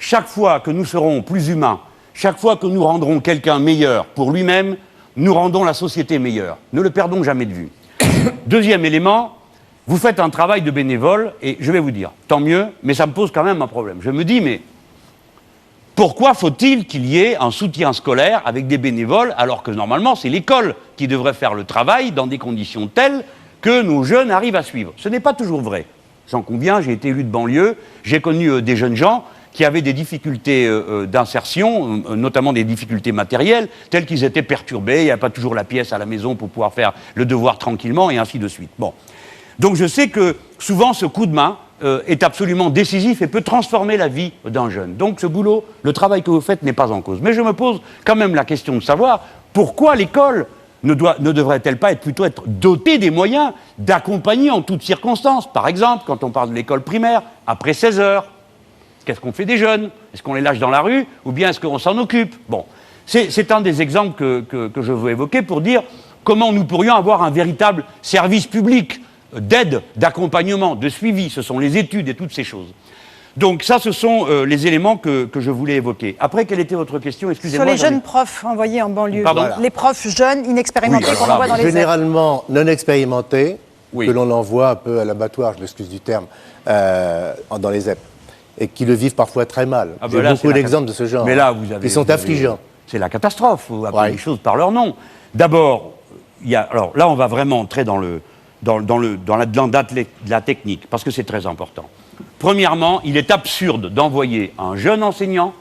chaque fois que nous serons plus humains, chaque fois que nous rendrons quelqu'un meilleur pour lui-même, nous rendons la société meilleure. Ne le perdons jamais de vue. Deuxième élément, vous faites un travail de bénévole, et je vais vous dire, tant mieux, mais ça me pose quand même un problème. Je me dis, mais pourquoi faut-il qu'il y ait un soutien scolaire avec des bénévoles, alors que normalement c'est l'école qui devrait faire le travail dans des conditions telles que nos jeunes arrivent à suivre? Ce n'est pas toujours vrai. J'en conviens, j'ai été élu de banlieue, j'ai connu des jeunes gens qui avaient des difficultés d'insertion, notamment des difficultés matérielles, telles qu'ils étaient perturbés, il n'y a pas toujours la pièce à la maison pour pouvoir faire le devoir tranquillement, et ainsi de suite. Bon. Donc je sais que souvent ce coup de main est absolument décisif et peut transformer la vie d'un jeune. Donc ce boulot, le travail que vous faites n'est pas en cause. Mais je me pose quand même la question de savoir pourquoi l'école ne devrait-elle pas plutôt être dotée des moyens d'accompagner en toutes circonstances? Par exemple, quand on parle de l'école primaire, après 16 heures, qu'est-ce qu'on fait des jeunes? Est-ce qu'on les lâche dans la rue ou bien est-ce qu'on s'en occupe? Bon, c'est un des exemples que je veux évoquer pour dire comment nous pourrions avoir un véritable service public d'aide, d'accompagnement, de suivi. Ce sont les études et toutes ces choses. Donc ça, ce sont les éléments que je voulais évoquer. Après, quelle était votre question? Excusez-moi. Sur les jeunes profs envoyés en banlieue. Voilà. Les profs jeunes, inexpérimentés, qu'on envoie dans les airs. Généralement non expérimentés, que l'on envoie un peu à l'abattoir, je m'excuse du terme, dans les ZEP, et qui le vivent parfois très mal. J'ai beaucoup d'exemples de ce genre. Mais là, vous avez, qui sont affligeants. C'est la catastrophe, il faut appeler les choses par leur nom. D'abord, alors là, on va vraiment entrer dans la technique, parce que c'est très important. Premièrement, il est absurde d'envoyer un jeune enseignant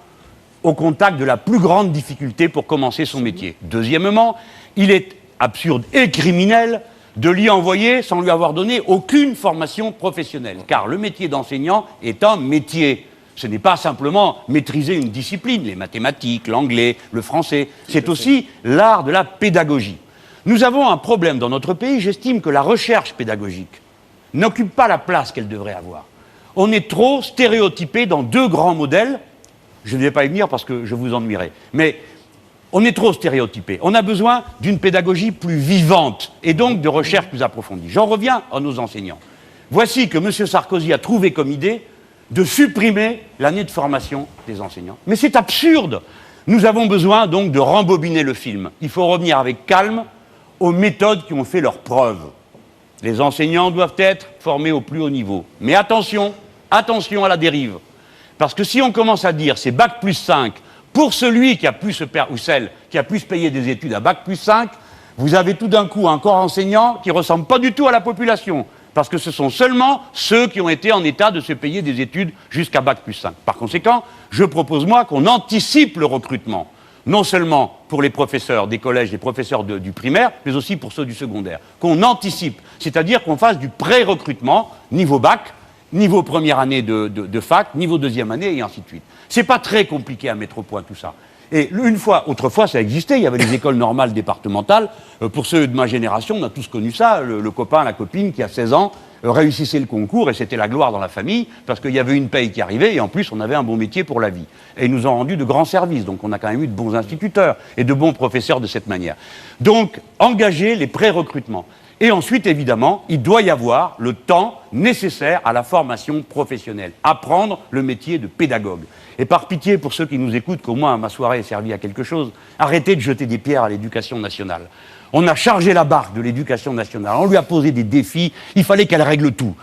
au contact de la plus grande difficulté pour commencer son métier. Deuxièmement, il est absurde et criminel de l'y envoyer sans lui avoir donné aucune formation professionnelle. Car le métier d'enseignant est un métier. Ce n'est pas simplement maîtriser une discipline, les mathématiques, l'anglais, le français. C'est aussi l'art de la pédagogie. Nous avons un problème dans notre pays, j'estime que la recherche pédagogique n'occupe pas la place qu'elle devrait avoir. On est trop stéréotypé dans deux grands modèles. Je ne vais pas y venir parce que je vous ennuierai. Mais on est trop stéréotypé. On a besoin d'une pédagogie plus vivante et donc de recherche plus approfondie. J'en reviens à nos enseignants. Voici que M. Sarkozy a trouvé comme idée de supprimer l'année de formation des enseignants. Mais c'est absurde. Nous avons besoin donc de rembobiner le film. Il faut revenir avec calme aux méthodes qui ont fait leurs preuves. Les enseignants doivent être formés au plus haut niveau. Mais attention, attention à la dérive. Parce que si on commence à dire c'est bac plus 5 pour celui qui a pu se ou celle qui a pu se payer des études à bac plus 5, vous avez tout d'un coup un corps enseignant qui ne ressemble pas du tout à la population. Parce que ce sont seulement ceux qui ont été en état de se payer des études jusqu'à bac plus 5. Par conséquent, je propose moi qu'on anticipe le recrutement. Non seulement pour les professeurs des collèges, les professeurs du primaire, mais aussi pour ceux du secondaire. Qu'on anticipe, c'est-à-dire qu'on fasse du pré-recrutement, niveau bac, niveau première année de fac, niveau deuxième année, et ainsi de suite. C'est pas très compliqué à mettre au point tout ça. Et autrefois ça existait, il y avait les écoles normales départementales. Pour ceux de ma génération, on a tous connu ça, le copain, la copine qui a 16 ans, réussissait le concours et c'était la gloire dans la famille parce qu'il y avait une paye qui arrivait et en plus on avait un bon métier pour la vie. Et ils nous ont rendu de grands services, donc on a quand même eu de bons instituteurs et de bons professeurs de cette manière. Donc, engager les pré-recrutements. Et ensuite, évidemment, il doit y avoir le temps nécessaire à la formation professionnelle, apprendre le métier de pédagogue. Et par pitié, pour ceux qui nous écoutent, qu'au moins ma soirée ait servi à quelque chose, arrêtez de jeter des pierres à l'éducation nationale. On a chargé la barque de l'éducation nationale, on lui a posé des défis, il fallait qu'elle règle tout.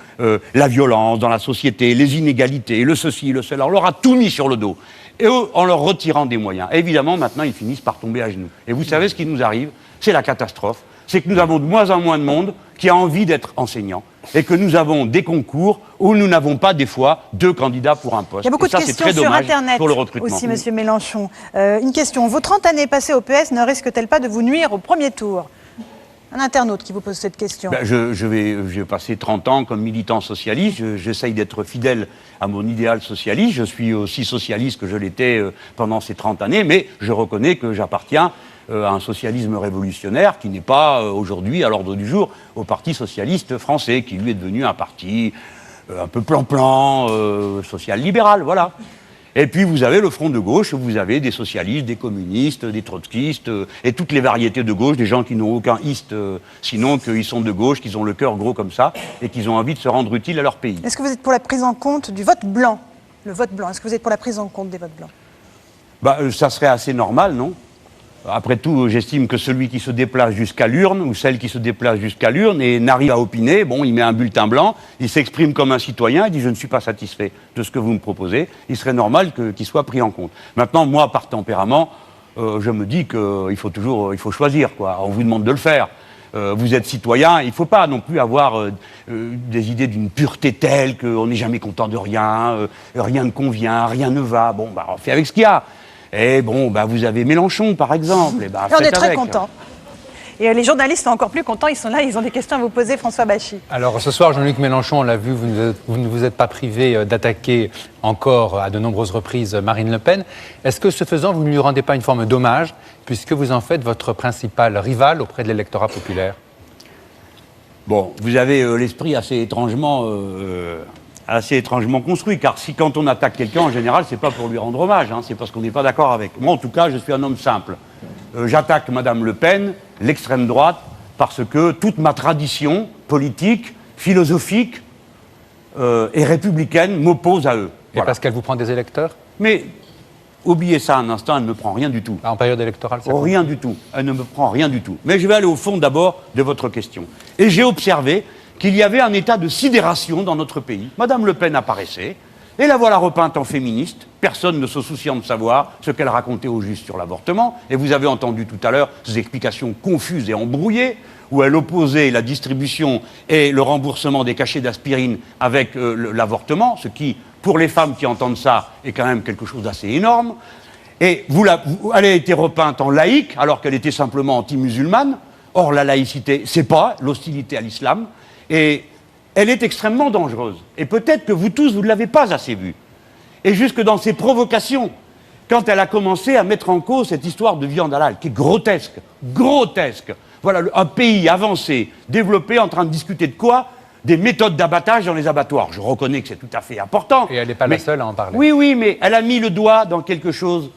La violence dans la société, les inégalités, le ceci, le cela, on leur a tout mis sur le dos. Et eux, en leur retirant des moyens. Et évidemment, maintenant, ils finissent par tomber à genoux. Et vous savez ce qui nous arrive? C'est la catastrophe. C'est que nous avons de moins en moins de monde qui a envie d'être enseignant. Et que nous avons des concours où nous n'avons pas, des fois, 2 candidats pour un poste. Il y a beaucoup de questions sur Internet pour le recrutement. aussi, M. Mélenchon. Une question. Vos 30 années passées au PS ne risquent-elles pas de vous nuire au premier tour? Un internaute qui vous pose cette question. Je vais passer 30 ans comme militant socialiste. J'essaye d'être fidèle à mon idéal socialiste. Je suis aussi socialiste que je l'étais pendant ces 30 années, mais je reconnais que j'appartiens à un socialisme révolutionnaire qui n'est pas aujourd'hui à l'ordre du jour au Parti socialiste français, qui lui est devenu un parti un peu plan-plan, social-libéral, voilà. Et puis vous avez le front de gauche, vous avez des socialistes, des communistes, des trotskistes, et toutes les variétés de gauche, des gens qui n'ont aucun iste, sinon qu'ils sont de gauche, qu'ils ont le cœur gros comme ça, et qu'ils ont envie de se rendre utile à leur pays. Est-ce que vous êtes pour la prise en compte du vote blanc? le vote blanc? Est-ce que vous êtes pour la prise en compte des votes blancs? Ça serait assez normal, non? Après tout, j'estime que celui qui se déplace jusqu'à l'urne, ou celle qui se déplace jusqu'à l'urne et n'arrive à opiner, il met un bulletin blanc, il s'exprime comme un citoyen, il dit « je ne suis pas satisfait de ce que vous me proposez », il serait normal qu'il soit pris en compte. Maintenant, moi, par tempérament, je me dis qu'il faut choisir, quoi. On vous demande de le faire. Vous êtes citoyen, il ne faut pas non plus avoir des idées d'une pureté telle qu'on n'est jamais content de rien, rien ne convient, rien ne va. On fait avec ce qu'il y a. Et vous avez Mélenchon, par exemple. Et on est très contents. Et les journalistes sont encore plus contents, ils sont là, ils ont des questions à vous poser, François Bachy. Alors ce soir, Jean-Luc Mélenchon, on l'a vu, vous ne vous êtes pas privé d'attaquer encore à de nombreuses reprises Marine Le Pen. Est-ce que ce faisant, vous ne lui rendez pas une forme d'hommage, puisque vous en faites votre principal rival auprès de l'électorat populaire? Vous avez l'esprit assez étrangement construit, car si quand on attaque quelqu'un, en général, c'est pas pour lui rendre hommage, c'est parce qu'on n'est pas d'accord avec. Moi, en tout cas, je suis un homme simple. J'attaque Madame Le Pen, l'extrême droite, parce que toute ma tradition politique, philosophique et républicaine m'oppose à eux. Et parce qu'elle vous prend des électeurs? Mais oubliez ça un instant, elle ne me prend rien du tout. En période électorale, ça rien du tout. Elle ne me prend rien du tout. Mais je vais aller au fond d'abord de votre question. Et j'ai observé qu'il y avait un état de sidération dans notre pays. Madame Le Pen apparaissait, et la voilà repeinte en féministe, personne ne se souciant de savoir ce qu'elle racontait au juste sur l'avortement, et vous avez entendu tout à l'heure ces explications confuses et embrouillées, où elle opposait la distribution et le remboursement des cachets d'aspirine avec l'avortement, ce qui, pour les femmes qui entendent ça, est quand même quelque chose d'assez énorme. Et elle a été repeinte en laïque, alors qu'elle était simplement anti-musulmane. Or, la laïcité, c'est pas l'hostilité à l'islam. Et elle est extrêmement dangereuse. Et peut-être que vous tous, vous ne l'avez pas assez vue. Et jusque dans ses provocations, quand elle a commencé à mettre en cause cette histoire de viande halal, qui est grotesque, grotesque. Voilà, un pays avancé, développé, en train de discuter de quoi? Des méthodes d'abattage dans les abattoirs. Je reconnais que c'est tout à fait important. Et elle n'est pas la seule à en parler. Oui, mais elle a mis le doigt dans quelque chose,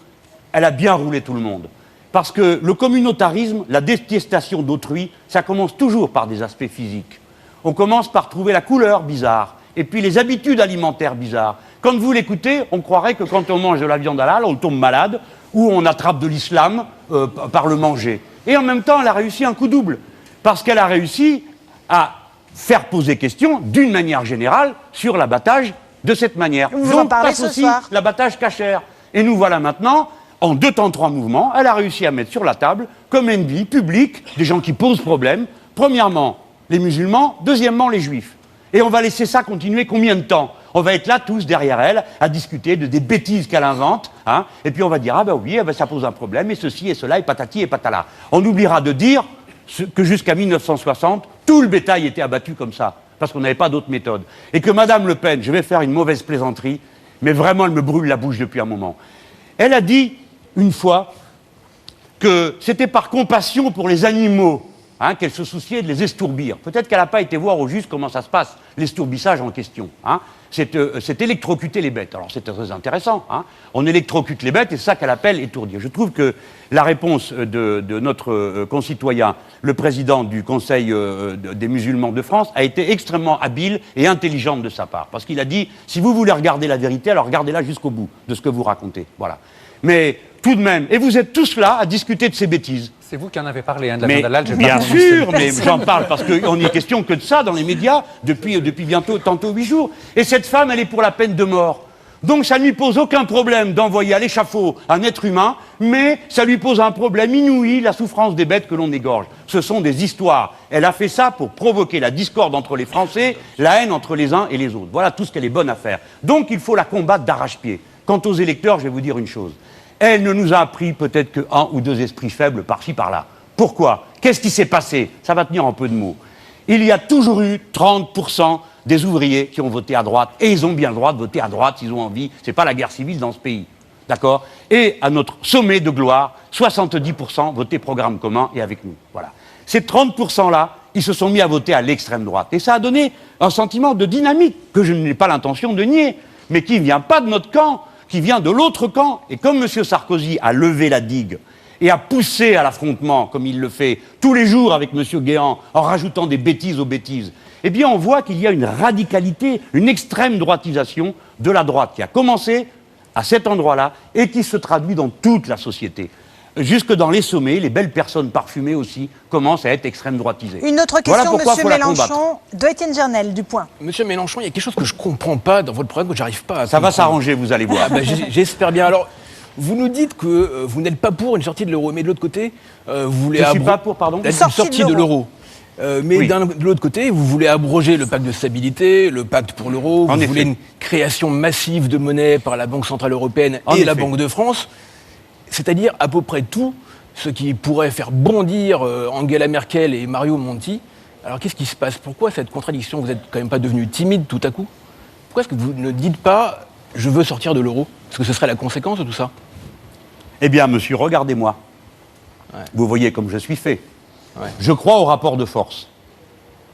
elle a bien roulé tout le monde. Parce que le communautarisme, la détestation d'autrui, ça commence toujours par des aspects physiques. On commence par trouver la couleur bizarre, et puis les habitudes alimentaires bizarres. Quand vous l'écoutez, on croirait que quand on mange de la viande halal, on tombe malade, ou on attrape de l'islam par le manger. Et en même temps, elle a réussi un coup double, parce qu'elle a réussi à faire poser question, d'une manière générale, sur l'abattage de cette manière. Donc passe aussi l'abattage cachère. Et nous voilà maintenant, en 2 temps 3 mouvements, elle a réussi à mettre sur la table, comme ennemi public, des gens qui posent problème. Premièrement, les musulmans, deuxièmement, les juifs. Et on va laisser ça continuer combien de temps? On va être là tous derrière elle à discuter des bêtises qu'elle invente, et puis on va dire ça pose un problème, et ceci et cela, et patati et patala. On oubliera de dire que jusqu'à 1960, tout le bétail était abattu comme ça, parce qu'on n'avait pas d'autre méthode. Et que Madame Le Pen, je vais faire une mauvaise plaisanterie, mais vraiment elle me brûle la bouche depuis un moment. Elle a dit une fois que c'était par compassion pour les animaux qu'elle se souciait de les estourbir. Peut-être qu'elle n'a pas été voir au juste comment ça se passe, l'estourbissage en question. C'est électrocuter les bêtes. Alors c'est très intéressant. On électrocute les bêtes et c'est ça qu'elle appelle étourdir. Je trouve que la réponse de notre concitoyen, le président du Conseil des musulmans de France, a été extrêmement habile et intelligente de sa part. Parce qu'il a dit, si vous voulez regarder la vérité, alors regardez-la jusqu'au bout de ce que vous racontez. Voilà. Mais tout de même, et vous êtes tous là à discuter de ces bêtises. C'est vous qui en avez parlé, de la viande halal. Bien sûr, mais j'en parle parce qu'on n'y est question que de ça dans les médias depuis bientôt, tantôt 8 jours. Et cette femme, elle est pour la peine de mort. Donc ça ne lui pose aucun problème d'envoyer à l'échafaud un être humain, mais ça lui pose un problème inouï, la souffrance des bêtes que l'on égorge. Ce sont des histoires. Elle a fait ça pour provoquer la discorde entre les Français, la haine entre les uns et les autres. Voilà tout ce qu'elle est bonne à faire. Donc il faut la combattre d'arrache-pied. Quant aux électeurs, je vais vous dire une chose. Elle ne nous a appris peut-être que 1 ou 2 esprits faibles par-ci par-là. Pourquoi? Qu'est-ce qui s'est passé? Ça va tenir en peu de mots. Il y a toujours eu 30% des ouvriers qui ont voté à droite, et ils ont bien le droit de voter à droite s'ils ont envie. C'est pas la guerre civile dans ce pays. D'accord? Et à notre sommet de gloire, 70% votaient programme commun et avec nous. Voilà. Ces 30%-là, ils se sont mis à voter à l'extrême droite. Et ça a donné un sentiment de dynamique que je n'ai pas l'intention de nier, mais qui ne vient pas de notre camp, qui vient de l'autre camp. Et comme M. Sarkozy a levé la digue et a poussé à l'affrontement, comme il le fait tous les jours avec M. Guéant, en rajoutant des bêtises aux bêtises, eh bien on voit qu'il y a une radicalité, une extrême droitisation de la droite qui a commencé à cet endroit-là et qui se traduit dans toute la société. Jusque dans les sommets, les belles personnes parfumées aussi commencent à être extrême droitisées. Une autre question, voilà Monsieur Mélenchon, de Étienne Gernel, du Point. Monsieur Mélenchon, il y a quelque chose que je ne comprends pas dans votre programme, que j'arrive pas à Ça va s'arranger, vous allez voir. J'espère bien. Alors, vous nous dites que vous n'êtes pas pour une sortie de l'euro, mais de l'autre côté, vous voulez... Je ne suis pas pour, pardon. Une sortie de l'euro. Mais oui. de l'autre côté, vous voulez abroger le pacte de stabilité, le pacte pour l'euro, vous voulez une création massive de monnaie par la Banque Centrale Européenne et la Banque de France, c'est-à-dire à peu près tout ce qui pourrait faire bondir Angela Merkel et Mario Monti. Alors qu'est-ce qui se passe? Pourquoi cette contradiction? Vous n'êtes quand même pas devenu timide tout à coup? Pourquoi est-ce que vous ne dites pas « je veux sortir de l'euro » Parce que ce serait la conséquence de tout ça. Eh bien, monsieur, regardez-moi. Ouais. Vous voyez comme je suis fait. Ouais. Je crois au rapport de force.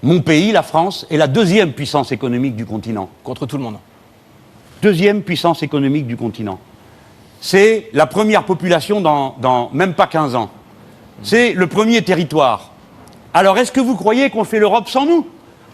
Mon pays, la France, est la deuxième puissance économique du continent. Contre tout le monde. Deuxième puissance économique du continent. C'est la première population dans même pas 15 ans. C'est le premier territoire. Alors, est-ce que vous croyez qu'on fait l'Europe sans nous?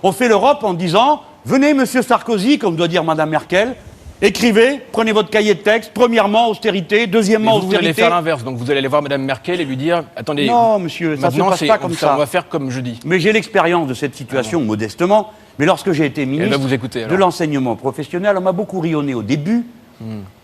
On fait l'Europe en disant, venez, monsieur Sarkozy, comme doit dire madame Merkel, écrivez, prenez votre cahier de texte, premièrement, austérité, deuxièmement, austérité. Vous allez faire l'inverse, donc vous allez aller voir madame Merkel et lui dire, attendez... Non, monsieur, ça ne se passe pas comme ça. On va faire comme je dis. Mais j'ai l'expérience de cette situation, modestement, mais lorsque j'ai été ministre de l'enseignement professionnel, on m'a beaucoup rionné au début,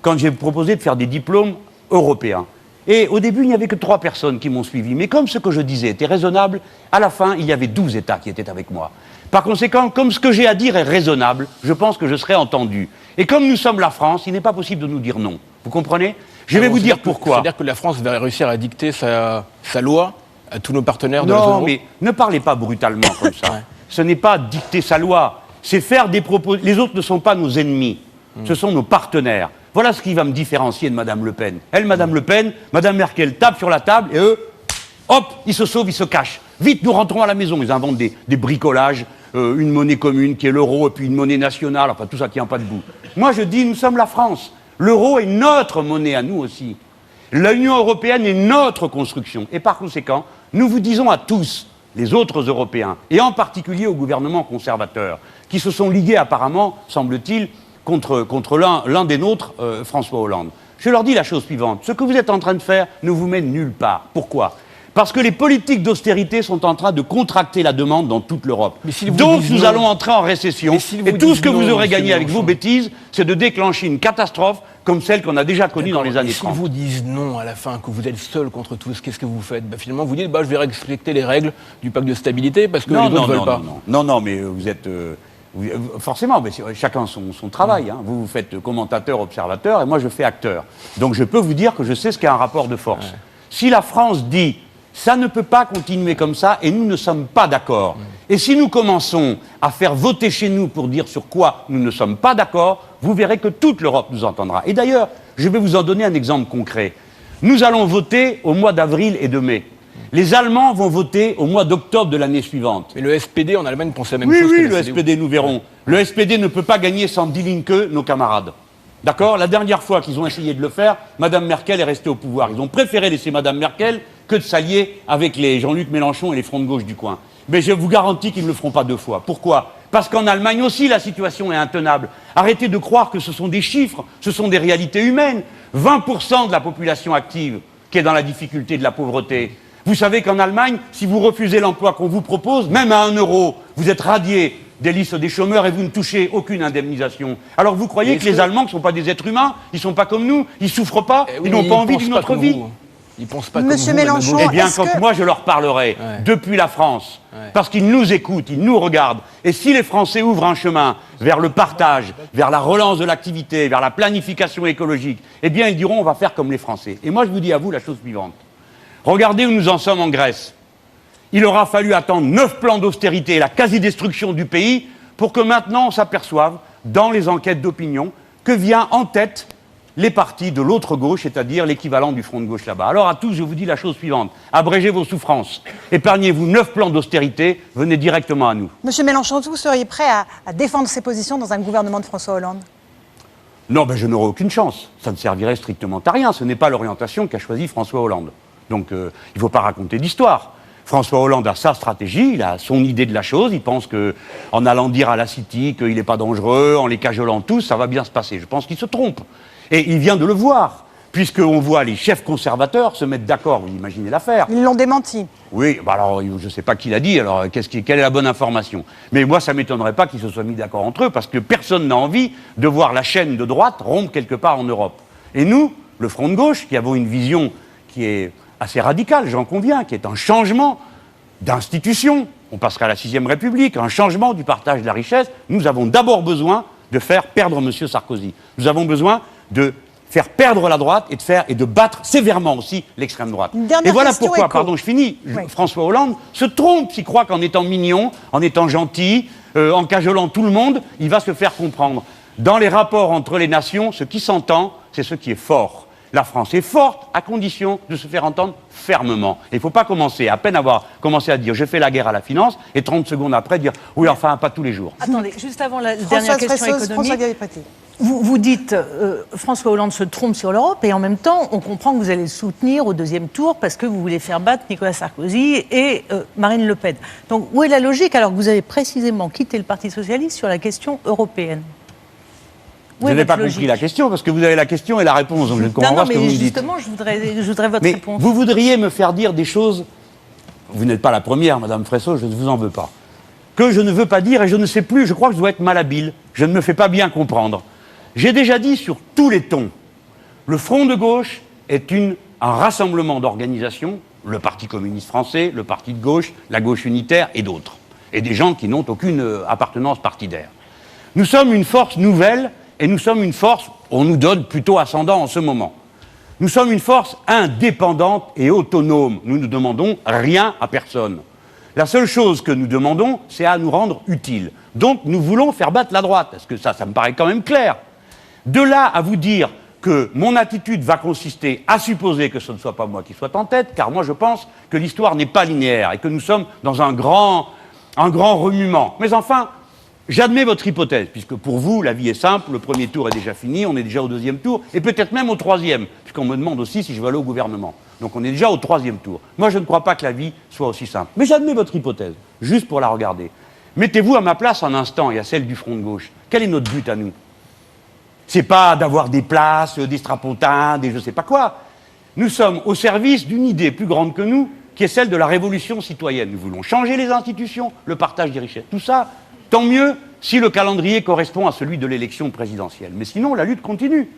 quand j'ai proposé de faire des diplômes européens. Et au début, il n'y avait que 3 personnes qui m'ont suivi. Mais comme ce que je disais était raisonnable, à la fin, il y avait 12 États qui étaient avec moi. Par conséquent, comme ce que j'ai à dire est raisonnable, je pense que je serai entendu. Et comme nous sommes la France, il n'est pas possible de nous dire non. Vous comprenez? Je vais vous dire pourquoi. C'est-à-dire que la France va réussir à dicter sa loi à tous nos partenaires de la zone euro? Non, mais ne parlez pas brutalement comme ça. Ce n'est pas dicter sa loi, c'est faire des propos... Les autres ne sont pas nos ennemis, ce sont nos partenaires. Voilà ce qui va me différencier de Madame Le Pen. Elle, Madame Le Pen, Madame Merkel tape sur la table et eux, hop, ils se sauvent, ils se cachent. Vite, nous rentrons à la maison. Ils inventent des bricolages, une monnaie commune qui est l'euro et puis une monnaie nationale, enfin tout ça qui tient pas debout. Moi je dis, nous sommes la France. L'euro est notre monnaie à nous aussi. L'Union européenne est notre construction. Et par conséquent, nous vous disons à tous, les autres Européens, et en particulier au gouvernement conservateur, qui se sont ligués apparemment, semble-t-il, contre l'un des nôtres, François Hollande. Je leur dis la chose suivante. Ce que vous êtes en train de faire ne vous mène nulle part. Pourquoi? Parce que les politiques d'austérité sont en train de contracter la demande dans toute l'Europe. Donc nous allons entrer en récession. Et tout ce que vous aurez gagné avec vos bêtises, c'est de déclencher une catastrophe comme celle qu'on a déjà connue dans les années 30. Si vous disent non à la fin, que vous êtes seul contre tous, qu'est-ce que vous faites? Finalement, vous dites, je vais respecter les règles du pacte de stabilité parce que les autres ne veulent pas. Non, mais vous êtes... forcément, mais chacun son travail. Vous faites commentateur, observateur, et moi je fais acteur. Donc je peux vous dire que je sais ce qu'est un rapport de force. Ouais. Si la France dit ça ne peut pas continuer comme ça, et nous ne sommes pas d'accord, et si nous commençons à faire voter chez nous pour dire sur quoi nous ne sommes pas d'accord, vous verrez que toute l'Europe nous entendra. Et d'ailleurs, je vais vous en donner un exemple concret. Nous allons voter au mois d'avril et de mai. Les Allemands vont voter au mois d'octobre de l'année suivante. Mais le SPD en Allemagne pensait la même chose. Oui, le SPD, nous verrons. Le SPD ne peut pas gagner sans Die Linke, nos camarades. D'accord? La dernière fois qu'ils ont essayé de le faire, Mme Merkel est restée au pouvoir. Ils ont préféré laisser Mme Merkel que de s'allier avec les Jean-Luc Mélenchon et les fronts de gauche du coin. Mais je vous garantis qu'ils ne le feront pas 2 fois. Pourquoi? Parce qu'en Allemagne aussi, la situation est intenable. Arrêtez de croire que ce sont des chiffres, ce sont des réalités humaines. 20% de la population active qui est dans la difficulté de la pauvreté. Vous savez qu'en Allemagne, si vous refusez l'emploi qu'on vous propose, même à 1 euro, vous êtes radié des listes des chômeurs et vous ne touchez aucune indemnisation. Alors vous croyez que les Allemands ne sont pas des êtres humains? Ils ne sont pas comme nous? Ils ne souffrent pas? Ils n'ont pas envie d'une autre vie? Ils pensent pas Monsieur comme vous, Mélenchon, eh bien, quand moi je leur parlerai depuis la France, parce qu'ils nous écoutent, ils nous regardent, et si les Français ouvrent un chemin vers le partage, vers la relance de l'activité, vers la planification écologique, eh bien ils diront on va faire comme les Français. Et moi je vous dis à vous la chose suivante. Regardez où nous en sommes en Grèce. Il aura fallu attendre 9 plans d'austérité et la quasi-destruction du pays pour que maintenant on s'aperçoive, dans les enquêtes d'opinion, que vient en tête les partis de l'autre gauche, c'est-à-dire l'équivalent du front de gauche là-bas. Alors à tous, je vous dis la chose suivante. Abrégez vos souffrances. Épargnez-vous 9 plans d'austérité, venez directement à nous. Monsieur Mélenchon, vous seriez prêt à défendre ces positions dans un gouvernement de François Hollande? Non, je n'aurais aucune chance. Ça ne servirait strictement à rien. Ce n'est pas l'orientation qu'a choisie François Hollande. Donc il ne faut pas raconter d'histoire. François Hollande a sa stratégie, il a son idée de la chose, il pense qu'en allant dire à la City qu'il n'est pas dangereux, en les cajolant tous, ça va bien se passer. Je pense qu'il se trompe. Et il vient de le voir, puisqu'on voit les chefs conservateurs se mettre d'accord, vous imaginez l'affaire. Ils l'ont démenti. Oui, bah alors je ne sais pas qui l'a dit, alors quelle est la bonne information? Mais moi, ça ne m'étonnerait pas qu'ils se soient mis d'accord entre eux, parce que personne n'a envie de voir la chaîne de droite rompre quelque part en Europe. Et nous, le Front de gauche, qui avons une vision qui est assez radicale, j'en conviens, qui est un changement d'institution, on passera à la 6ème République, un changement du partage de la richesse, nous avons d'abord besoin de faire perdre M. Sarkozy. Nous avons besoin de faire perdre la droite et de battre sévèrement aussi l'extrême droite. Et voilà pourquoi, pardon, je finis, oui. François Hollande se trompe s'il croit qu'en étant mignon, en étant gentil, en cajolant tout le monde, il va se faire comprendre. Dans les rapports entre les nations, ce qui s'entend, c'est ce qui est fort. La France est forte à condition de se faire entendre fermement. Il ne faut pas commencer, à peine avoir commencé à dire « je fais la guerre à la finance » et 30 secondes après dire « oui, enfin, pas tous les jours ». Attendez, juste avant la dernière question économique, vous dites François Hollande se trompe sur l'Europe et en même temps, on comprend que vous allez le soutenir au 2e tour parce que vous voulez faire battre Nicolas Sarkozy et Marine Le Pen. Donc, où est la logique alors que vous avez précisément quitté le Parti Socialiste sur la question européenne? Vous n'avez pas compris la question, parce que vous avez la question et la réponse, donc je ne comprends pas ce que vous me dites. Justement, je voudrais votre réponse. Vous voudriez me faire dire des choses, vous n'êtes pas la première, Madame Fresso, je ne vous en veux pas, que je ne veux pas dire et je ne sais plus, je crois que je dois être malhabile, je ne me fais pas bien comprendre. J'ai déjà dit sur tous les tons, le Front de gauche est un rassemblement d'organisations, le Parti communiste français, le Parti de gauche, la gauche unitaire et d'autres, et des gens qui n'ont aucune appartenance partidaire. Nous sommes une force nouvelle. Et nous sommes une force, on nous donne plutôt ascendant en ce moment. Nous sommes une force indépendante et autonome. Nous ne demandons rien à personne. La seule chose que nous demandons, c'est à nous rendre utiles. Donc nous voulons faire battre la droite, parce que ça me paraît quand même clair. De là à vous dire que mon attitude va consister à supposer que ce ne soit pas moi qui soit en tête, car moi je pense que l'histoire n'est pas linéaire et que nous sommes dans un grand remuement. Mais enfin, j'admets votre hypothèse, puisque pour vous, la vie est simple, le 1er tour est déjà fini, on est déjà au 2e tour, et peut-être même au 3e, puisqu'on me demande aussi si je veux aller au gouvernement. Donc on est déjà au 3e tour. Moi, je ne crois pas que la vie soit aussi simple. Mais j'admets votre hypothèse, juste pour la regarder. Mettez-vous à ma place un instant et à celle du Front de gauche. Quel est notre but à nous? C'est pas d'avoir des places, des strapontins, des je sais pas quoi. Nous sommes au service d'une idée plus grande que nous, qui est celle de la révolution citoyenne. Nous voulons changer les institutions, le partage des richesses. Tout ça, tant mieux si le calendrier correspond à celui de l'élection présidentielle. Mais sinon, la lutte continue.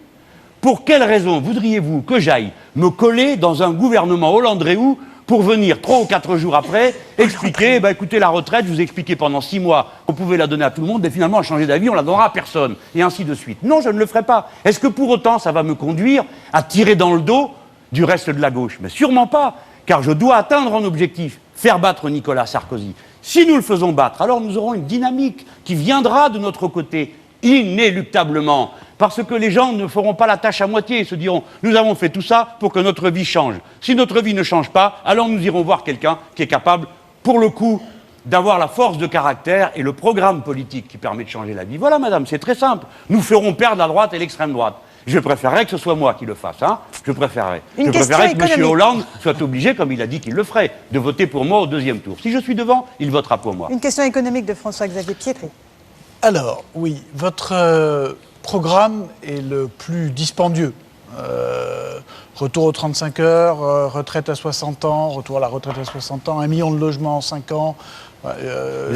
Pour quelle raison voudriez-vous que j'aille me coller dans un gouvernement Hollande-Réou pour venir 3 ou 4 jours après expliquer, écoutez, la retraite, je vous ai expliqué pendant 6 mois qu'on pouvait la donner à tout le monde, mais finalement, à changer d'avis, on la donnera à personne, et ainsi de suite. Non, je ne le ferai pas. Est-ce que pour autant, ça va me conduire à tirer dans le dos du reste de la gauche? Mais sûrement pas, car je dois atteindre un objectif, faire battre Nicolas Sarkozy. Si nous le faisons battre, alors nous aurons une dynamique qui viendra de notre côté, inéluctablement, parce que les gens ne feront pas la tâche à moitié et se diront « nous avons fait tout ça pour que notre vie change ». Si notre vie ne change pas, alors nous irons voir quelqu'un qui est capable, pour le coup, d'avoir la force de caractère et le programme politique qui permet de changer la vie. Voilà, madame, c'est très simple. Nous ferons perdre la droite et l'extrême droite. Je préférerais que ce soit moi qui le fasse, hein. Je préférerais que M. Hollande soit obligé, comme il a dit qu'il le ferait, de voter pour moi au 2e tour. Si je suis devant, il votera pour moi. Une question économique de François-Xavier Pietri. Alors, oui, votre programme est le plus dispendieux. Retour aux 35 heures, retraite à 60 ans, retour à la retraite à 60 ans, 1 million de logements en 5 ans, vous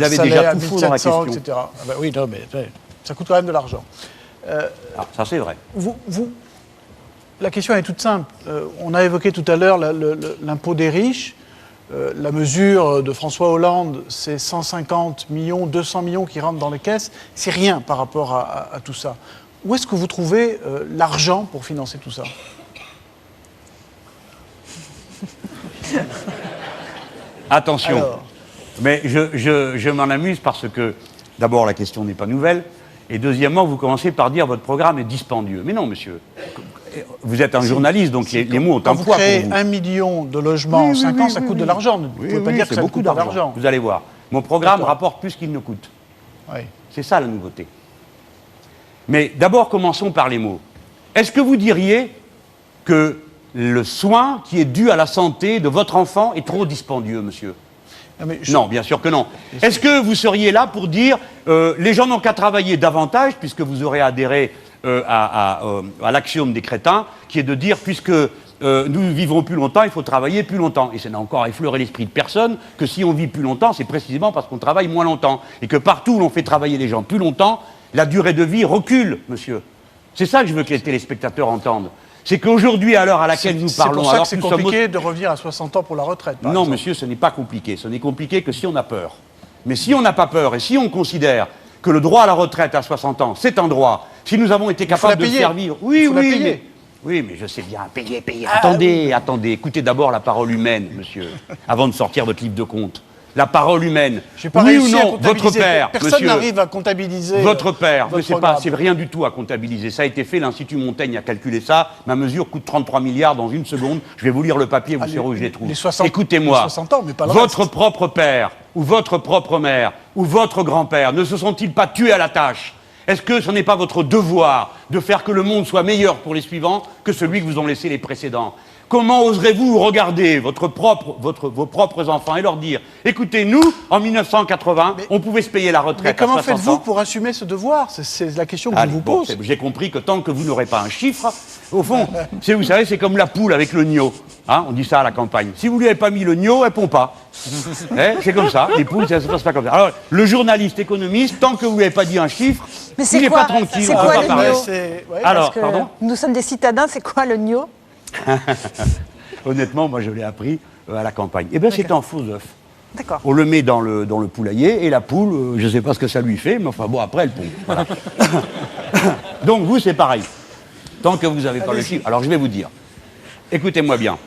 avez déjà tout faux dans la question. Etc. Oui, non, mais ça coûte quand même de l'argent. Ça, c'est vrai. La question est toute simple. On a évoqué tout à l'heure l'impôt des riches. La mesure de François Hollande, c'est 150 millions, 200 millions qui rentrent dans les caisses. C'est rien par rapport à tout ça. Où est-ce que vous trouvez l'argent pour financer tout ça? Attention. Alors. Mais je m'en amuse parce que, d'abord, la question n'est pas nouvelle. Et deuxièmement, vous commencez par dire votre programme est dispendieux. Mais non, monsieur. Vous êtes un journaliste, donc les mots ont un poids pour vous. Vous créez 1 million de logements en 5 ans, ça coûte de l'argent. Vous ne pouvez pas dire que ça coûte de l'argent. Vous allez voir. Mon programme rapporte plus qu'il ne coûte. Oui. C'est ça la nouveauté. Mais d'abord, commençons par les mots. Est-ce que vous diriez que le soin qui est dû à la santé de votre enfant est trop dispendieux, monsieur. Non, bien sûr que non. Est-ce que vous seriez là pour dire les gens n'ont qu'à travailler davantage, puisque vous aurez adhéré à l'axiome des crétins, qui est de dire, puisque nous vivrons plus longtemps, il faut travailler plus longtemps. Et ça n'a encore effleuré l'esprit de personne que si on vit plus longtemps, c'est précisément parce qu'on travaille moins longtemps. Et que partout où l'on fait travailler les gens plus longtemps, la durée de vie recule, monsieur. C'est ça que je veux que les téléspectateurs entendent. C'est qu'aujourd'hui, à l'heure à laquelle nous parlons... C'est pour ça que c'est compliqué de revenir à 60 ans pour la retraite, par exemple. Monsieur, ce n'est pas compliqué. Ce n'est compliqué que si on a peur. Mais si on n'a pas peur et si on considère que le droit à la retraite à 60 ans, c'est un droit, si nous avons été capables de faire vivre... Oui, mais je sais bien. Payer. Attendez. Écoutez d'abord la parole humaine, monsieur, avant de sortir votre livre de comptes. La parole humaine. Oui ou non, votre père, personne n'arrive à comptabiliser. Votre père, c'est rien du tout à comptabiliser. Ça a été fait, l'Institut Montaigne a calculé ça. Ma mesure coûte 33 milliards dans une seconde. Je vais vous lire le papier, vous saurez où je les trouve. Écoutez-moi, votre propre père, ou votre propre mère, ou votre grand-père ne se sont-ils pas tués à la tâche? Est-ce que ce n'est pas votre devoir de faire que le monde soit meilleur pour les suivants que celui que vous ont laissé les précédents? Comment oserez-vous regarder vos propres enfants et leur dire « Écoutez, nous, en 1980, on pouvait se payer la retraite à 60 ans. » Mais comment faites-vous pour assumer ce devoir? C'est la question que je vous pose. J'ai compris que tant que vous n'aurez pas un chiffre, au fond, vous savez, c'est comme la poule avec le gnos. Hein, on dit ça à la campagne. Si vous ne lui avez pas mis le gnos, elle ne pond pas. C'est comme ça. Les poules, ça ne se passe pas comme ça. Alors, le journaliste économiste, tant que vous ne lui avez pas dit un chiffre, il n'est pas tranquille. C'est quoi le gnos? Alors, pardon? Nous sommes des citadins, c'est quoi le gnos? Honnêtement, moi je l'ai appris à la campagne. Eh bien, c'est un faux œuf. D'accord. On le met dans le poulailler et la poule, je ne sais pas ce que ça lui fait, mais enfin bon, après elle pond. Voilà. Donc vous, c'est pareil. Tant que vous n'avez pas le chiffre. Alors je vais vous dire. Écoutez-moi bien.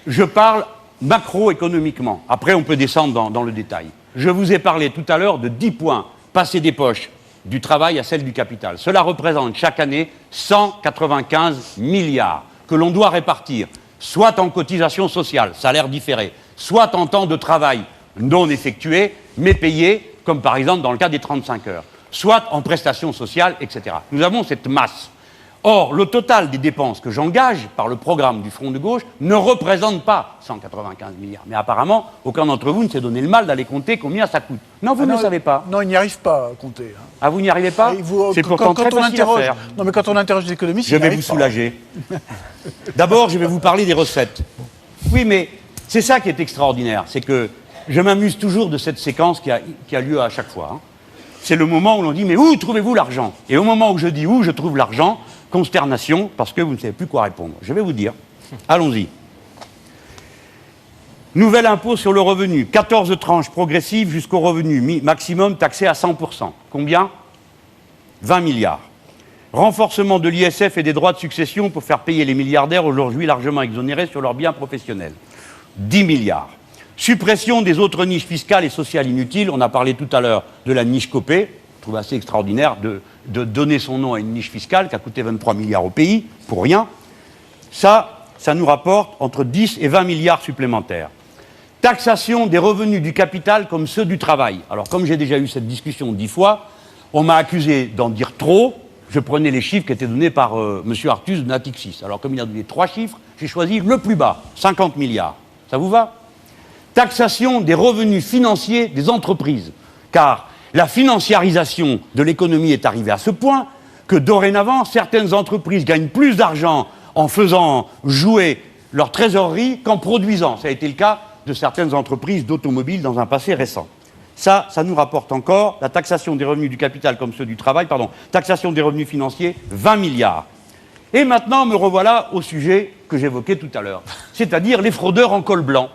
Je parle macroéconomiquement. Après, on peut descendre dans le détail. Je vous ai parlé tout à l'heure de 10 points passés des poches du travail à celle du capital. Cela représente chaque année 195 milliards que l'on doit répartir, soit en cotisation sociale, salaire différé, soit en temps de travail non effectué, mais payé, comme par exemple dans le cas des 35 heures, soit en prestations sociales, etc. Nous avons cette masse. Or, le total des dépenses que j'engage par le programme du Front de gauche ne représente pas 195 milliards. Mais apparemment, aucun d'entre vous ne s'est donné le mal d'aller compter combien ça coûte. Non, vous ne le savez pas. Non, il n'y arrive pas à compter. Ah, vous n'y arrivez pas? C'est pourtant très facile à faire. Non, mais quand on interroge les économistes, je vais vous soulager. D'abord, je vais vous parler des recettes. Oui, mais c'est ça qui est extraordinaire. C'est que je m'amuse toujours de cette séquence qui a lieu à chaque fois. C'est le moment où l'on dit « Mais où trouvez-vous l'argent ?» Et au moment où je dis « Où je trouve l'argent ?» Consternation, parce que vous ne savez plus quoi répondre. Je vais vous dire. Allons-y. Nouvel impôt sur le revenu. 14 tranches progressives jusqu'au revenu maximum taxé à 100%. Combien? 20 milliards. Renforcement de l'ISF et des droits de succession pour faire payer les milliardaires aujourd'hui largement exonérés sur leurs biens professionnels. 10 milliards. Suppression des autres niches fiscales et sociales inutiles. On a parlé tout à l'heure de la niche Copé. Je trouve assez extraordinaire de donner son nom à une niche fiscale qui a coûté 23 milliards au pays, pour rien. Ça nous rapporte entre 10 et 20 milliards supplémentaires. Taxation des revenus du capital comme ceux du travail. Alors, comme j'ai déjà eu cette discussion 10 fois, on m'a accusé d'en dire trop. Je prenais les chiffres qui étaient donnés par M. Artus de Natixis. Alors, comme il a donné 3 chiffres, j'ai choisi le plus bas, 50 milliards. Ça vous va? Taxation des revenus financiers des entreprises. Car la financiarisation de l'économie est arrivée à ce point que dorénavant, certaines entreprises gagnent plus d'argent en faisant jouer leur trésorerie qu'en produisant. Ça a été le cas de certaines entreprises d'automobiles dans un passé récent. Ça nous rapporte encore la taxation des revenus du capital comme ceux du travail, taxation des revenus financiers, 20 milliards. Et maintenant, me revoilà au sujet que j'évoquais tout à l'heure, c'est-à-dire les fraudeurs en col blanc.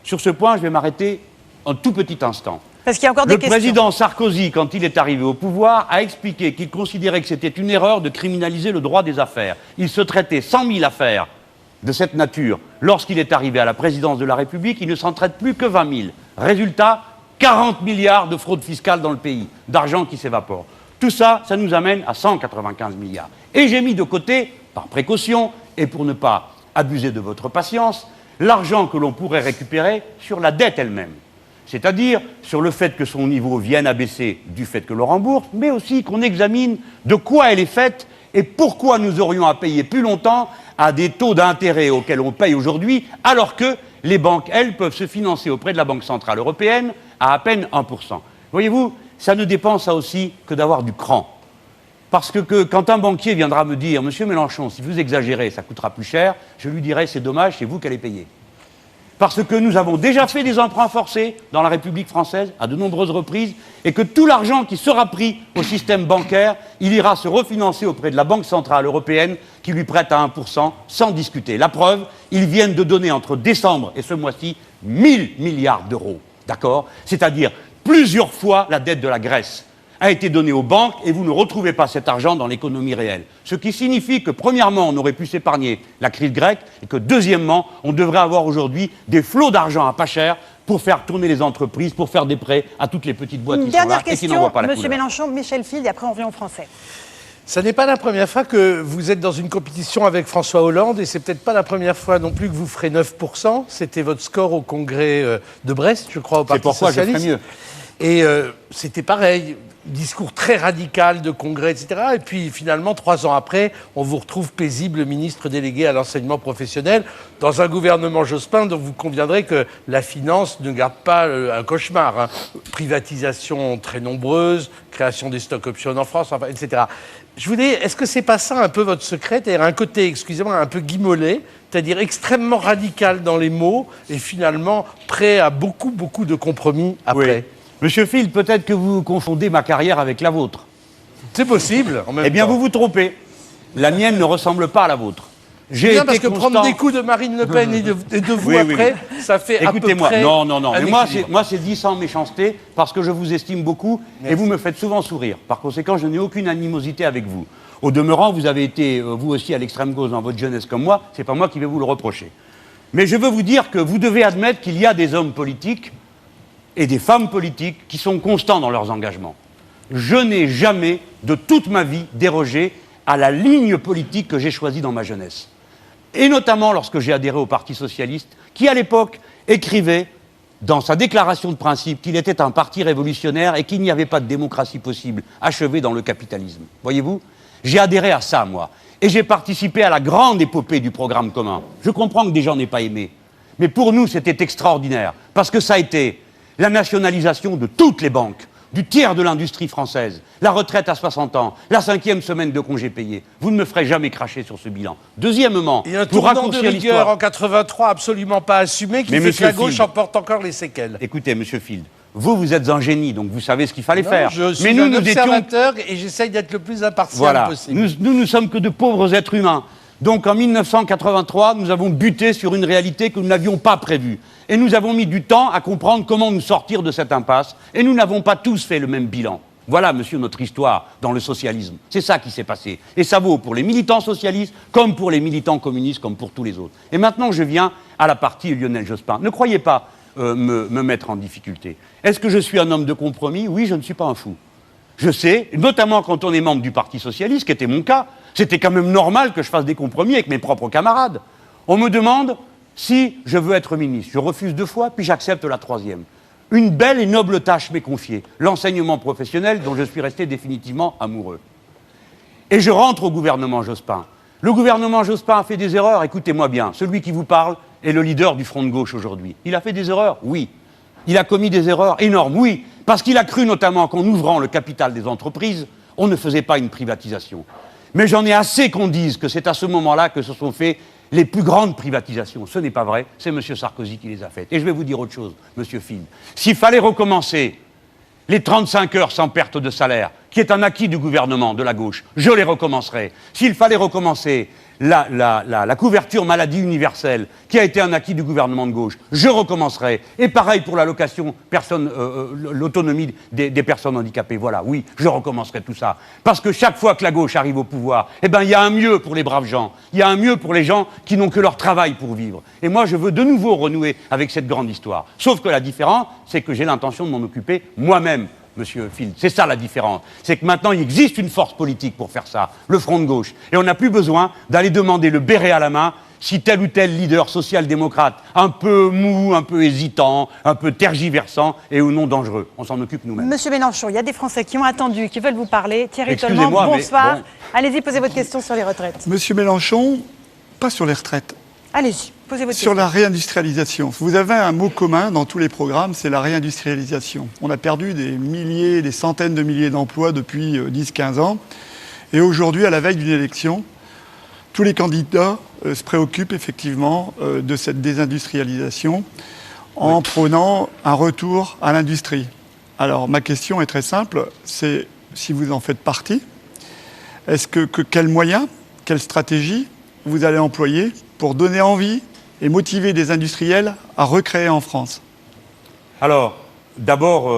Sur ce point, je vais m'arrêter un tout petit instant. Parce qu'il y a encore des questions. Le président Sarkozy, quand il est arrivé au pouvoir, a expliqué qu'il considérait que c'était une erreur de criminaliser le droit des affaires. Il se traitait 100 000 affaires de cette nature. Lorsqu'il est arrivé à la présidence de la République, il ne s'en traite plus que 20 000. Résultat, 40 milliards de fraude fiscale dans le pays, d'argent qui s'évapore. Tout ça, ça nous amène à 195 milliards. Et j'ai mis de côté, par précaution, et pour ne pas abuser de votre patience, l'argent que l'on pourrait récupérer sur la dette elle-même. C'est-à-dire sur le fait que son niveau vienne à baisser du fait que l'on rembourse, mais aussi qu'on examine de quoi elle est faite Et pourquoi nous aurions à payer plus longtemps à des taux d'intérêt auxquels on paye aujourd'hui, alors que les banques, elles, peuvent se financer auprès de la Banque Centrale Européenne à peine 1%. Voyez-vous, ça ne dépend, ça aussi, que d'avoir du cran. Parce que quand un banquier viendra me dire « Monsieur Mélenchon, si vous exagérez, ça coûtera plus cher », je lui dirai « C'est dommage, c'est vous qui allez payer ». Parce que nous avons déjà fait des emprunts forcés dans la République française à de nombreuses reprises et que tout l'argent qui sera pris au système bancaire, il ira se refinancer auprès de la Banque Centrale Européenne qui lui prête à 1% sans discuter. La preuve, ils viennent de donner entre décembre et ce mois-ci 1 000 milliards d'euros, d'accord ? C'est-à-dire plusieurs fois la dette de la Grèce a été donnée aux banques et vous ne retrouvez pas cet argent dans l'économie réelle. Ce qui signifie que, premièrement, on aurait pu s'épargner la crise grecque et que, deuxièmement, on devrait avoir aujourd'hui des flots d'argent à pas cher pour faire tourner les entreprises, pour faire des prêts à toutes les petites boîtes qui sont là et qui n'en voient pas la couleur. Monsieur Mélenchon, Michel Field, et après on revient aux Français. Ça n'est pas la première fois que vous êtes dans une compétition avec François Hollande et c'est peut-être pas la première fois non plus que vous ferez 9%. C'était votre score au congrès de Brest, je crois, au Parti Socialiste. C'est pourquoi je ferai mieux. Et c'était pareil. Discours très radical de congrès, etc. Et puis finalement, 3 ans après, on vous retrouve paisible ministre délégué à l'enseignement professionnel dans un gouvernement Jospin dont vous conviendrez que la finance ne garde pas un cauchemar. Hein. Privatisation très nombreuse, création des stocks options en France, enfin, etc. Je voulais, est-ce que c'est pas ça un peu votre secret, c'est-à-dire un côté, excusez-moi, un peu guimolé, c'est-à-dire extrêmement radical dans les mots et finalement prêt à beaucoup, beaucoup de compromis après? Oui. Monsieur Field, peut-être que vous confondez ma carrière avec la vôtre. C'est possible, en même temps. Eh bien, vous vous trompez. La mienne ne ressemble pas à la vôtre. J'ai bien parce que prendre des coups de Marine Le Pen et de vous après, ça fait à peu près... Écoutez-moi, non. Mais moi, c'est dit sans méchanceté, parce que je vous estime beaucoup, et vous me faites souvent sourire. Par conséquent, je n'ai aucune animosité avec vous. Au demeurant, vous avez été, vous aussi, à l'extrême gauche dans votre jeunesse comme moi, c'est pas moi qui vais vous le reprocher. Mais je veux vous dire que vous devez admettre qu'il y a des hommes politiques et des femmes politiques qui sont constants dans leurs engagements. Je n'ai jamais, de toute ma vie, dérogé à la ligne politique que j'ai choisie dans ma jeunesse. Et notamment lorsque j'ai adhéré au Parti Socialiste, qui à l'époque écrivait dans sa déclaration de principe qu'il était un parti révolutionnaire et qu'il n'y avait pas de démocratie possible achevée dans le capitalisme. Voyez-vous ? J'ai adhéré à ça, moi. Et j'ai participé à la grande épopée du programme commun. Je comprends que des gens n'aient pas aimé. Mais pour nous, c'était extraordinaire. Parce que ça a été la nationalisation de toutes les banques, du tiers de l'industrie française, la retraite à 60 ans, la 5e semaine de congés payés. Vous ne me ferez jamais cracher sur ce bilan. Deuxièmement, il y a un tournant de rigueur en 83 absolument pas assumé qui fait que la gauche en porte encore les séquelles. Écoutez, Monsieur Field, vous êtes un génie, donc vous savez ce qu'il fallait faire. Je suis un observateur et j'essaye d'être le plus impartial possible. Nous ne sommes que de pauvres êtres humains. Donc en 1983, nous avons buté sur une réalité que nous n'avions pas prévue. Et nous avons mis du temps à comprendre comment nous sortir de cette impasse. Et nous n'avons pas tous fait le même bilan. Voilà, monsieur, notre histoire dans le socialisme. C'est ça qui s'est passé. Et ça vaut pour les militants socialistes, comme pour les militants communistes, comme pour tous les autres. Et maintenant, je viens à la partie Lionel Jospin. Ne croyez pas me mettre en difficulté. Est-ce que je suis un homme de compromis ? Oui, je ne suis pas un fou. Je sais, notamment quand on est membre du Parti Socialiste, qui était mon cas, c'était quand même normal que je fasse des compromis avec mes propres camarades. On me demande si je veux être ministre. Je refuse 2 fois, puis j'accepte la 3e. Une belle et noble tâche m'est confiée, l'enseignement professionnel dont je suis resté définitivement amoureux. Et je rentre au gouvernement Jospin. Le gouvernement Jospin a fait des erreurs, écoutez-moi bien. Celui qui vous parle est le leader du Front de gauche aujourd'hui. Il a fait des erreurs ? Oui. Il a commis des erreurs énormes ? Oui. Parce qu'il a cru notamment qu'en ouvrant le capital des entreprises, on ne faisait pas une privatisation. Mais j'en ai assez qu'on dise que c'est à ce moment-là que se sont faites les plus grandes privatisations. Ce n'est pas vrai, c'est M. Sarkozy qui les a faites. Et je vais vous dire autre chose, M. Field. S'il fallait recommencer les 35 heures sans perte de salaire, qui est un acquis du gouvernement de la gauche, je les recommencerai. S'il fallait recommencer la couverture maladie universelle, qui a été un acquis du gouvernement de gauche, je recommencerai. Et pareil pour l'allocation l'autonomie des personnes handicapées. Voilà, oui, je recommencerai tout ça. Parce que chaque fois que la gauche arrive au pouvoir, eh ben, il y a un mieux pour les braves gens. Il y a un mieux pour les gens qui n'ont que leur travail pour vivre. Et moi, je veux de nouveau renouer avec cette grande histoire. Sauf que la différence, c'est que j'ai l'intention de m'en occuper moi-même. monsieur Field. C'est ça la différence. C'est que maintenant, il existe une force politique pour faire ça, le Front de gauche. Et on n'a plus besoin d'aller demander le béret à la main si tel ou tel leader social-démocrate, un peu mou, un peu hésitant, un peu tergiversant et ou non dangereux. On s'en occupe nous-mêmes. Monsieur Mélenchon, il y a des Français qui ont attendu, qui veulent vous parler. Thierry Tolman, bonsoir. Bon. Allez-y, posez votre question sur les retraites. Monsieur Mélenchon, pas sur les retraites. Allez-y, posez votre question. Sur la réindustrialisation. Vous avez un mot commun dans tous les programmes, c'est la réindustrialisation. On a perdu des milliers, des centaines de milliers d'emplois depuis 10-15 ans. Et aujourd'hui, à la veille d'une élection, tous les candidats se préoccupent effectivement de cette désindustrialisation en prônant un retour à l'industrie. Alors ma question est très simple, c'est si vous en faites partie, est-ce que quels moyens, quelle stratégie vous allez employer pour donner envie et motiver des industriels à recréer en France? Alors, d'abord,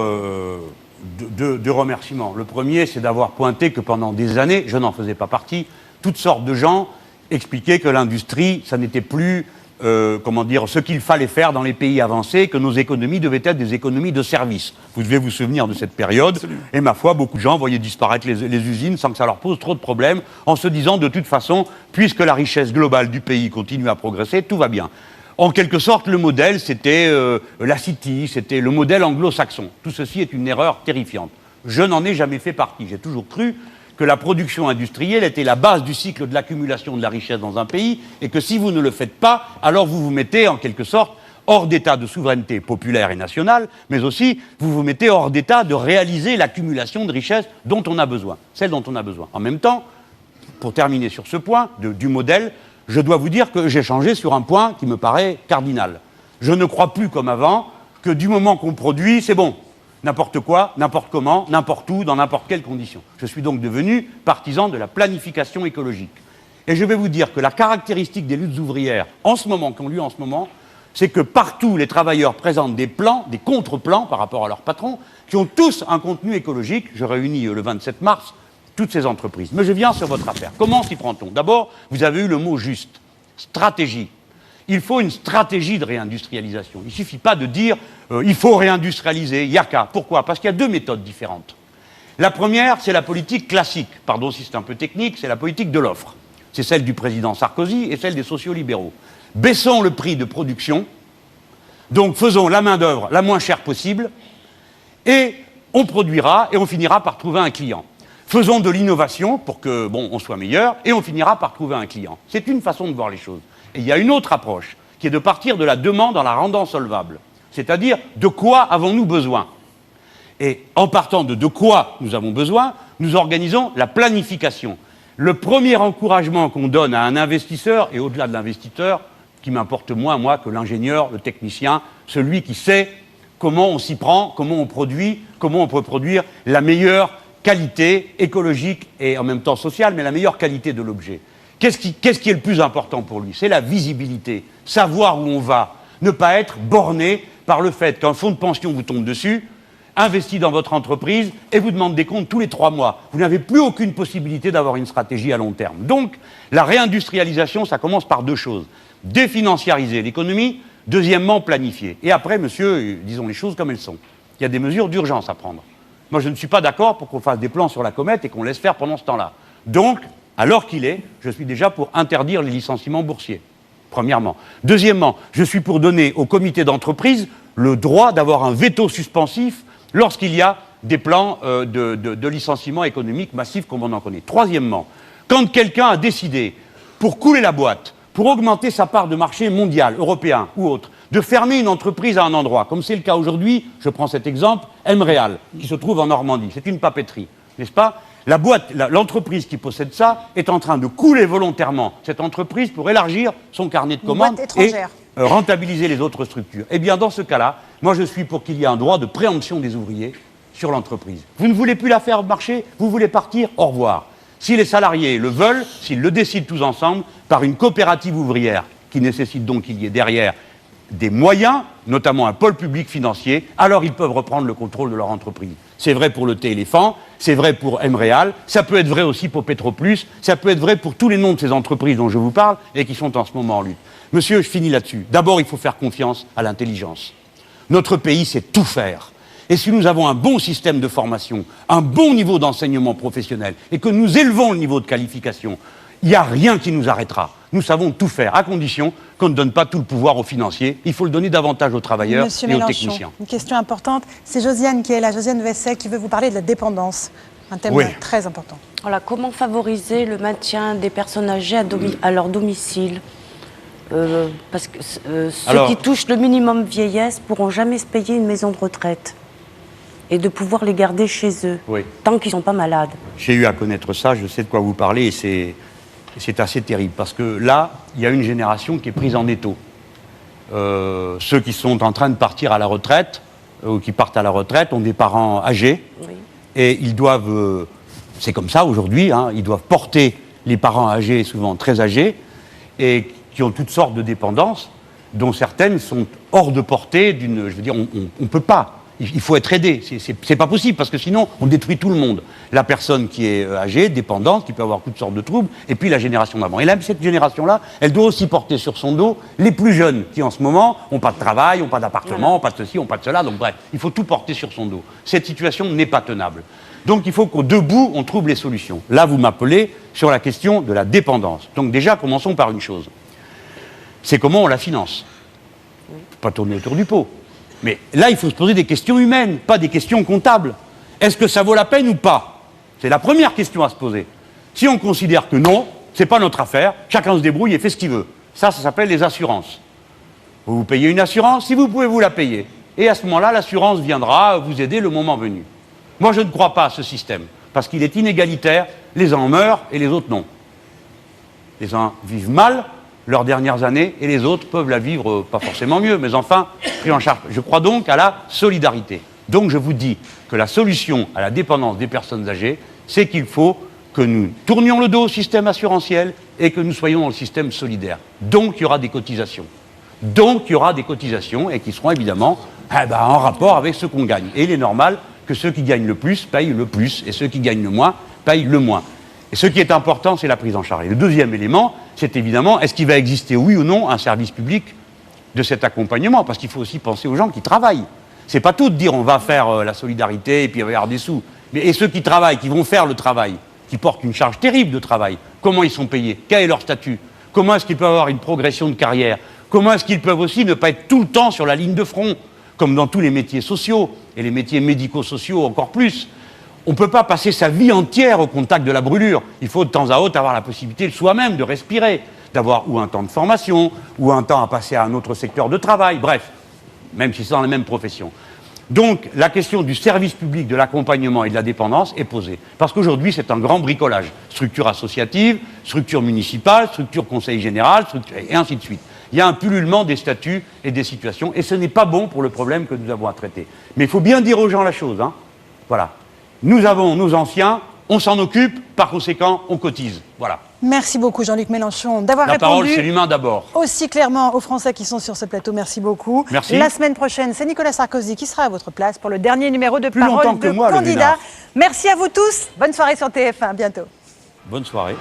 deux remerciements. Le premier, c'est d'avoir pointé que pendant des années, je n'en faisais pas partie, toutes sortes de gens expliquaient que l'industrie, ça n'était plus, ce qu'il fallait faire dans les pays avancés, que nos économies devaient être des économies de services. Vous devez vous souvenir de cette période. Absolument. Et ma foi, beaucoup de gens voyaient disparaître les usines sans que ça leur pose trop de problèmes, en se disant de toute façon, puisque la richesse globale du pays continue à progresser, tout va bien. En quelque sorte, le modèle, c'était la City, c'était le modèle anglo-saxon. Tout ceci est une erreur terrifiante. Je n'en ai jamais fait partie. J'ai toujours cru que la production industrielle était la base du cycle de l'accumulation de la richesse dans un pays, et que si vous ne le faites pas, alors vous vous mettez en quelque sorte hors d'état de souveraineté populaire et nationale, mais aussi vous vous mettez hors d'état de réaliser l'accumulation de richesses dont on a besoin, celle dont on a besoin. En même temps, pour terminer sur ce point du modèle, je dois vous dire que j'ai changé sur un point qui me paraît cardinal. Je ne crois plus comme avant que du moment qu'on produit, c'est bon. N'importe quoi, n'importe comment, n'importe où, dans n'importe quelle condition. Je suis donc devenu partisan de la planification écologique. Et je vais vous dire que la caractéristique des luttes ouvrières, qui ont lieu en ce moment, c'est que partout les travailleurs présentent des plans, des contre-plans par rapport à leurs patrons, qui ont tous un contenu écologique. Je réunis le 27 mars toutes ces entreprises. Mais je viens sur votre affaire. Comment s'y prend-on? D'abord, vous avez eu le mot juste, stratégie. Il faut une stratégie de réindustrialisation. Il ne suffit pas de dire il faut réindustrialiser, il n'y a qu'à. Pourquoi? Parce qu'il y a deux méthodes différentes. La première, c'est la politique classique. Pardon si c'est un peu technique, c'est la politique de l'offre. C'est celle du président Sarkozy et celle des sociolibéraux. Baissons le prix de production, donc faisons la main-d'œuvre la moins chère possible, et on produira et on finira par trouver un client. Faisons de l'innovation pour que, on soit meilleur, et on finira par trouver un client. C'est une façon de voir les choses. Et il y a une autre approche, qui est de partir de la demande en la rendant solvable. C'est-à-dire, de quoi avons-nous besoin? Et en partant de quoi nous avons besoin, nous organisons la planification. Le premier encouragement qu'on donne à un investisseur, et au-delà de l'investisseur, qui m'importe moins, moi, que l'ingénieur, le technicien, celui qui sait comment on s'y prend, comment on produit, comment on peut produire la meilleure qualité écologique et en même temps sociale, mais la meilleure qualité de l'objet. Qu'est-ce qui est le plus important pour lui? C'est la visibilité, savoir où on va, ne pas être borné par le fait qu'un fonds de pension vous tombe dessus, investit dans votre entreprise et vous demande des comptes tous les 3 mois. Vous n'avez plus aucune possibilité d'avoir une stratégie à long terme. Donc, la réindustrialisation, ça commence par deux choses. Définanciariser l'économie, deuxièmement, planifier. Et après, monsieur, disons les choses comme elles sont. Il y a des mesures d'urgence à prendre. Moi, je ne suis pas d'accord pour qu'on fasse des plans sur la comète et qu'on laisse faire pendant ce temps-là. Donc, à l'heure qu'il est, je suis déjà pour interdire les licenciements boursiers, premièrement. Deuxièmement, je suis pour donner au comité d'entreprise le droit d'avoir un veto suspensif lorsqu'il y a des plans de licenciement économique massif comme on en connaît. Troisièmement, quand quelqu'un a décidé, pour couler la boîte, pour augmenter sa part de marché mondial, européen ou autre, de fermer une entreprise à un endroit, comme c'est le cas aujourd'hui, je prends cet exemple, Emreal, qui se trouve en Normandie, c'est une papeterie, n'est-ce pas? L'entreprise qui possède ça est en train de couler volontairement cette entreprise pour élargir son carnet de commandes et rentabiliser les autres structures. Eh bien, dans ce cas-là, moi je suis pour qu'il y ait un droit de préemption des ouvriers sur l'entreprise. Vous ne voulez plus la faire marcher, vous voulez partir, au revoir. Si les salariés le veulent, s'ils le décident tous ensemble, par une coopérative ouvrière, qui nécessite donc qu'il y ait derrière des moyens, notamment un pôle public financier, alors ils peuvent reprendre le contrôle de leur entreprise. C'est vrai pour le thé éléphant, c'est vrai pour Emreal, ça peut être vrai aussi pour Petroplus, ça peut être vrai pour tous les noms de ces entreprises dont je vous parle et qui sont en ce moment en lutte. Monsieur, je finis là-dessus. D'abord, il faut faire confiance à l'intelligence. Notre pays sait tout faire. Et si nous avons un bon système de formation, un bon niveau d'enseignement professionnel, et que nous élevons le niveau de qualification, il n'y a rien qui nous arrêtera. Nous savons tout faire, à condition qu'on ne donne pas tout le pouvoir aux financiers. Il faut le donner davantage aux travailleurs et aux techniciens. Une question importante. C'est Josiane qui est là, Josiane Vessey, qui veut vous parler de la dépendance. Un thème très important. Voilà, comment favoriser le maintien des personnes âgées à leur domicile parce que ceux qui touchent le minimum vieillesse ne pourront jamais se payer une maison de retraite et de pouvoir les garder chez eux, tant qu'ils ne sont pas malades. J'ai eu à connaître ça, je sais de quoi vous parlez, et c'est assez terrible, parce que là, il y a une génération qui est prise en étau. Ceux qui sont en train de partir à la retraite, ou qui partent à la retraite, ont des parents âgés, et ils doivent, c'est comme ça aujourd'hui, hein, ils doivent porter les parents âgés, souvent très âgés, et qui ont toutes sortes de dépendances, dont certaines sont hors de portée d'une... Je veux dire, on ne peut pas. Il faut être aidé. C'est pas possible, parce que sinon, on détruit tout le monde. La personne qui est âgée, dépendante, qui peut avoir toutes sortes de troubles, et puis la génération d'avant. Et là, cette génération-là, elle doit aussi porter sur son dos les plus jeunes, qui en ce moment n'ont pas de travail, n'ont pas d'appartement, n'ont pas de ceci, n'ont pas de cela. Donc bref, il faut tout porter sur son dos. Cette situation n'est pas tenable. Donc il faut qu'au debout, on trouve les solutions. Là, vous m'appelez sur la question de la dépendance. Donc déjà, commençons par une chose. C'est comment on la finance. Il ne faut pas tourner autour du pot. Mais là, il faut se poser des questions humaines, pas des questions comptables. Est-ce que ça vaut la peine ou pas? C'est la première question à se poser. Si on considère que non, c'est pas notre affaire, chacun se débrouille et fait ce qu'il veut. Ça s'appelle les assurances. Vous payez une assurance, si vous pouvez vous la payer. Et à ce moment-là, l'assurance viendra vous aider le moment venu. Moi, je ne crois pas à ce système, parce qu'il est inégalitaire, les uns meurent et les autres non. Les uns vivent mal leurs dernières années, et les autres peuvent la vivre pas forcément mieux, mais enfin, pris en charge. Je crois donc à la solidarité. Donc je vous dis que la solution à la dépendance des personnes âgées, c'est qu'il faut que nous tournions le dos au système assurantiel et que nous soyons dans le système solidaire. Donc il y aura des cotisations. Donc il y aura des cotisations, et qui seront évidemment en rapport avec ce qu'on gagne. Et il est normal que ceux qui gagnent le plus payent le plus, et ceux qui gagnent le moins payent le moins. Et ce qui est important, c'est la prise en charge. Et le deuxième élément, c'est évidemment, est-ce qu'il va exister, oui ou non, un service public de cet accompagnement? Parce qu'il faut aussi penser aux gens qui travaillent. C'est pas tout de dire on va faire la solidarité et puis il va y avoir des sous. Mais et ceux qui travaillent, qui vont faire le travail, qui portent une charge terrible de travail, comment ils sont payés? Quel est leur statut? Comment est-ce qu'ils peuvent avoir une progression de carrière? Comment est-ce qu'ils peuvent aussi ne pas être tout le temps sur la ligne de front, comme dans tous les métiers sociaux, et les métiers médico-sociaux encore plus? On ne peut pas passer sa vie entière au contact de la brûlure. Il faut de temps à autre avoir la possibilité de soi-même de respirer, d'avoir ou un temps de formation, ou un temps à passer à un autre secteur de travail, bref, même si c'est dans la même profession. Donc la question du service public, de l'accompagnement et de la dépendance est posée. Parce qu'aujourd'hui, c'est un grand bricolage. Structure associative, structure municipale, structure conseil général, et ainsi de suite. Il y a un pullulement des statuts et des situations, et ce n'est pas bon pour le problème que nous avons à traiter. Mais il faut bien dire aux gens la chose, hein. Voilà. Nous avons nos anciens, on s'en occupe, par conséquent, on cotise. Voilà. Merci beaucoup Jean-Luc Mélenchon d'avoir répondu. La parole, c'est l'humain d'abord. Aussi clairement aux Français qui sont sur ce plateau. Merci beaucoup. Merci. La semaine prochaine, c'est Nicolas Sarkozy qui sera à votre place pour le dernier numéro de Parole de Candidat. Merci à vous tous. Bonne soirée sur TF1. À bientôt. Bonne soirée.